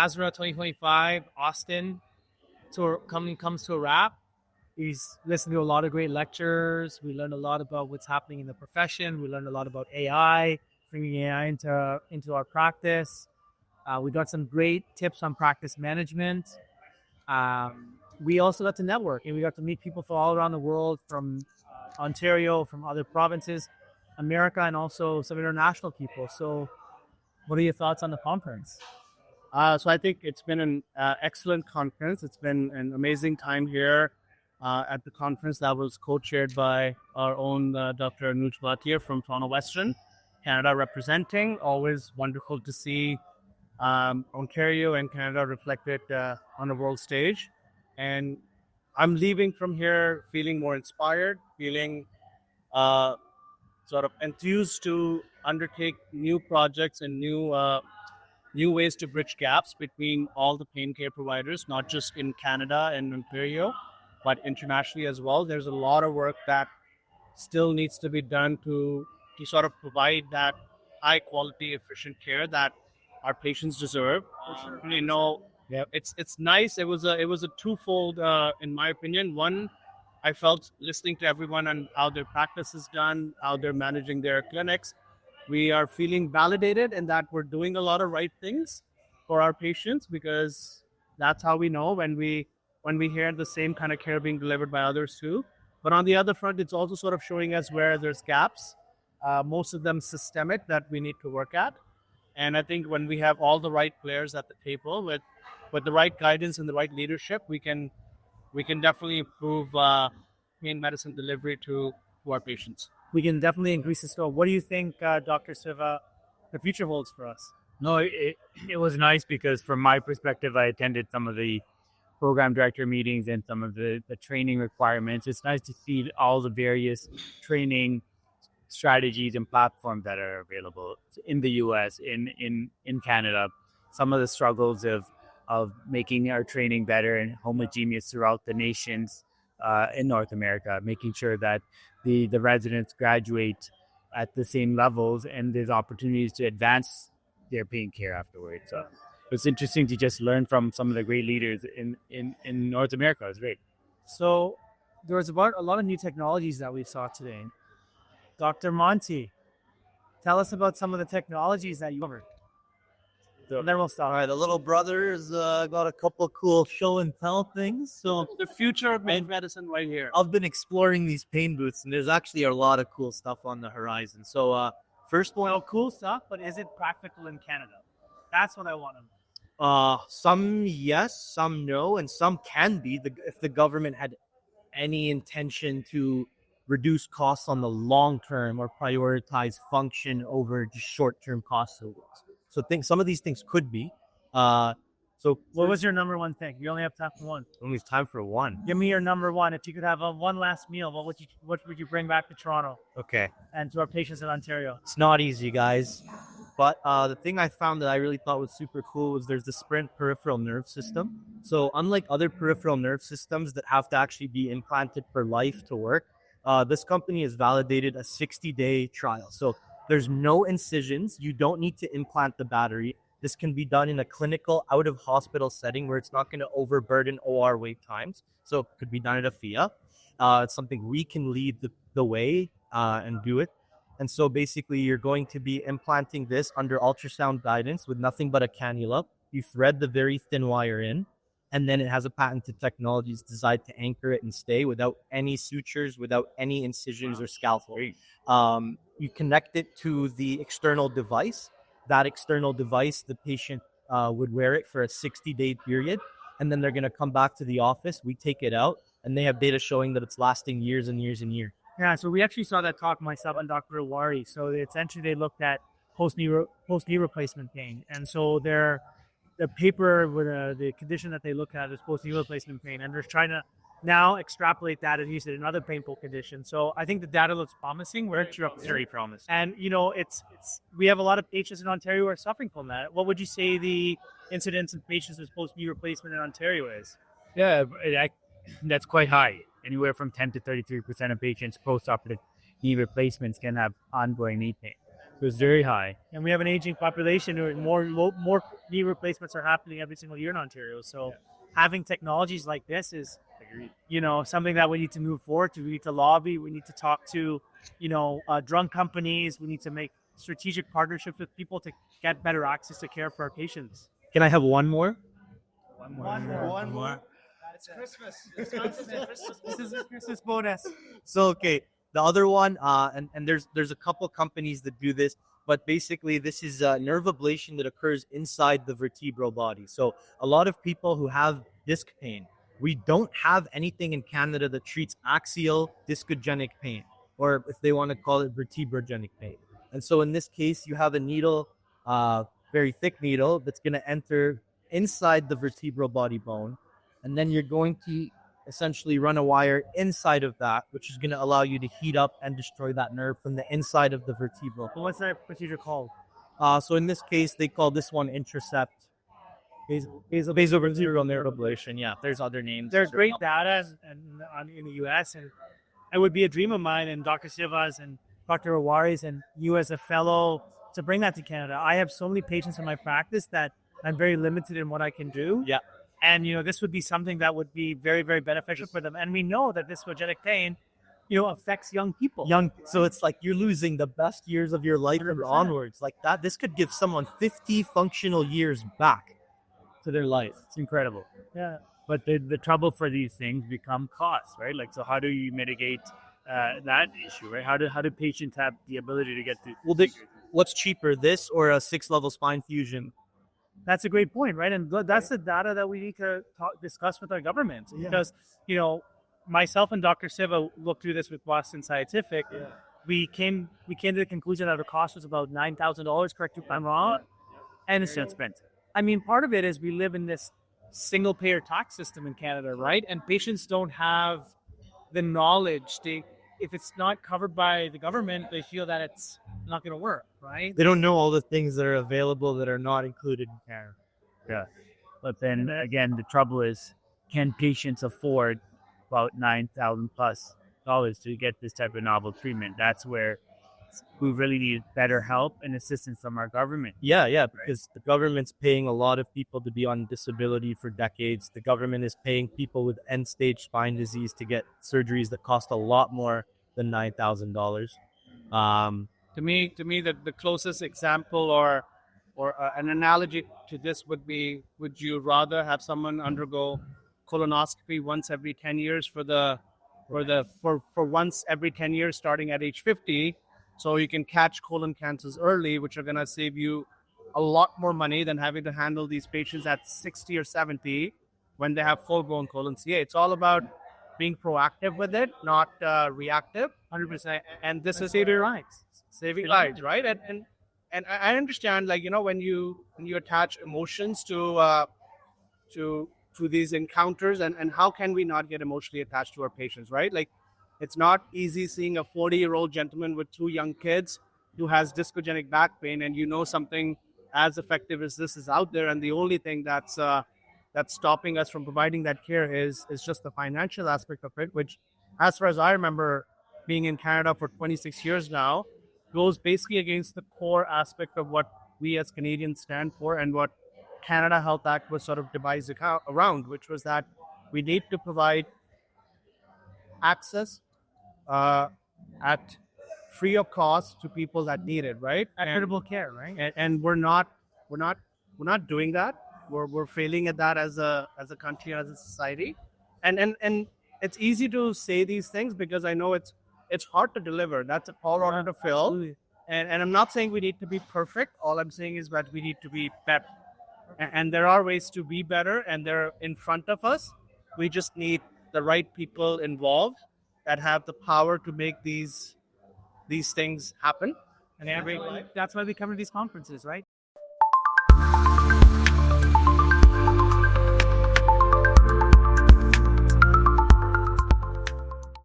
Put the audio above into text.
ASRA 2025 Austin tour comes to a wrap. He's listened to a lot of great lectures. We learned a lot about what's happening in the profession. We learned a lot about AI, bringing AI into our practice. We got some great tips on practice management. We also got to network, and we got to meet people from all around the world, from Ontario, from other provinces, America, and also some international people. So what are your thoughts on the conference? So I think it's been an excellent conference. It's been an amazing time here at the conference that was co-chaired by our own Dr. Anuj Bhatia from Toronto Western, Canada representing. Always wonderful to see Ontario and Canada reflected on the world stage. And I'm leaving from here feeling more inspired, feeling sort of enthused to undertake new projects and new ways to bridge gaps between all the pain care providers, not just in Canada and Ontario, but internationally as well. There's a lot of work that still needs to be done to sort of provide that high quality, efficient care that our patients deserve. You know, it's nice. It was a twofold, in my opinion. One, I felt listening to everyone and how their practice is done, how they're managing their clinics. We are feeling validated and that we're doing a lot of right things for our patients, because that's how we know when we hear the same kind of care being delivered by others too. But on the other front, it's also sort of showing us where there's gaps, most of them systemic, that we need to work at. And I think when we have all the right players at the table with the right guidance and the right leadership, we can definitely improve pain medicine delivery to our patients. We can definitely increase the scope. What do you think, Dr. Siva, the future holds for us? No, it was nice because from my perspective, I attended some of the program director meetings and some of the training requirements. It's nice to see all the various training strategies and platforms that are available in the US, in Canada. Some of the struggles of making our training better and homogeneous throughout the nations in North America, making sure that the residents graduate at the same levels and there's opportunities to advance their pain care afterwards. So it's interesting to just learn from some of the great leaders in North America. It's great. So there was about a lot of new technologies that we saw today. Dr. Monty, tell us about some of the technologies that you covered. And then we'll start. All right, the little brother's got a couple cool show and tell things. So The future of pain medicine right here. I've been exploring these pain booths, and there's actually a lot of cool stuff on the horizon. So first one, cool stuff, but is it practical in Canada? That's what I want to know. some yes, some no, and some can be. If the government had any intention to reduce costs on the long term or prioritize function over just short term cost savings. So some of these things could be. So what was your number one thing? You only have time for one. Only time for one. Give me your number one. If you could have one last meal, what would you bring back to Toronto Okay. and to our patients in Ontario? It's not easy, guys. But the thing I found that I really thought was super cool was there's the Sprint peripheral nerve system. So unlike other peripheral nerve systems that have to actually be implanted for life to work, this company has validated a 60-day trial. So there's no incisions. You don't need to implant the battery. This can be done in a clinical, out-of-hospital setting where it's not going to overburden OR wait times. So it could be done at a FIA. It's something we can lead the way and do it. And so basically, you're going to be implanting this under ultrasound guidance with nothing but a cannula. You thread the very thin wire in, and then it has a patented technology that's designed to anchor it and stay without any sutures, without any incisions or scalpel. You connect it to the external device. That external device, the patient would wear it for a 60-day period, and then they're going to come back to the office. We take it out, and they have data showing that it's lasting years and years and years. Yeah, so we actually saw that talk myself and Dr. Rewari. So essentially they looked at post-knee replacement pain. And so the paper with the condition that they look at is post-knee replacement pain. And they're trying to now extrapolate that at least in another painful condition. So I think the data looks promising. Very promising. And, it's we have a lot of patients in Ontario who are suffering from that. What would you say the incidence of patients with post-knee replacement in Ontario is? Yeah, that's quite high. Anywhere from 10 to 33% of patients post-operative knee replacements can have ongoing knee pain. It was very high. And we have an aging population, or more knee replacements are happening every single year in Ontario. So having technologies like this is, something that we need to move forward to. We need to lobby. We need to talk to, drug companies. We need to make strategic partnerships with people to get better access to care for our patients. Can I have one more? One more. It's Christmas. This is a Christmas bonus. So okay, the other one, and there's a couple companies that do this, but basically this is nerve ablation that occurs inside the vertebral body. So a lot of people who have disc pain, we don't have anything in Canada that treats axial discogenic pain, or if they want to call it vertebrogenic pain. And so in this case, you have a needle, very thick needle that's going to enter inside the vertebral body bone, and then you're going to essentially run a wire inside of that, which is going to allow you to heat up and destroy that nerve from the inside of the vertebral. Well, what's that procedure called? So in this case, they call this one intercept. Vasovertebral nerve ablation. Yeah, there's other names. There's great data in the U.S. and it would be a dream of mine and Dr. Siva's and Dr. Rewari's and you as a fellow to bring that to Canada. I have so many patients in my practice that I'm very limited in what I can do. Yeah. And, this would be something that would be very, very beneficial for them. And we know that this discogenic pain, affects young people. So it's like you're losing the best years of your life and 100%. onwards. Like that, this could give someone 50 functional years back to their life. It's incredible. Yeah. But the trouble for these things become cost, right? Like, so how do you mitigate that issue, right? How do patients have the ability to get to? Well, what's cheaper, this or a 6-level spine fusion? That's a great point, right? And that's the data that we need to discuss with our government because, myself and Dr. Siva looked through this with Boston Scientific. Yeah. We came to the conclusion that the cost was about $9,000, correct me if I'm wrong, and it's expensive. I mean, part of it is we live in this single-payer tax system in Canada, right? And patients don't have the knowledge. If it's not covered by the government, they feel that it's not going to work, right? They don't know all the things that are available that are not included in care. Yeah. But then again, the trouble is, can patients afford about $9,000 plus to get this type of novel treatment? That's where we really need better help and assistance from our government. Yeah, because the government's paying a lot of people to be on disability for decades. The government is paying people with end-stage spine disease to get surgeries that cost a lot more than $9,000. To me, the closest example or an analogy to this would be: would you rather have someone undergo colonoscopy once every 10 years for once every 10 years starting at age 50, so you can catch colon cancers early, which are going to save you a lot more money than having to handle these patients at 60 or 70 when they have full-blown colon CA. It's all about being proactive with it, not reactive. 100%. And this is Save your lives. saving lives, right? And I understand, like, when you attach emotions to these encounters, and how can we not get emotionally attached to our patients, right? Like, it's not easy seeing a 40-year-old gentleman with 2 young kids who has discogenic back pain, and something as effective as this is out there, and the only thing that's stopping us from providing that care is just the financial aspect of it, which, as far as I remember, being in Canada for 26 years now, goes basically against the core aspect of what we as Canadians stand for and what Canada Health Act was sort of devised around, which was that we need to provide access at free of cost to people that need it, right? Equitable care, right? And we're not doing that. We're failing at that as a country, as a society, and it's easy to say these things because I know it's hard to deliver. That's a tall order to fill. Absolutely. And I'm not saying we need to be perfect. All I'm saying is that we need to be better. And there are ways to be better, and they're in front of us. We just need the right people involved that have the power to make these things happen. And that's why we come to these conferences, right?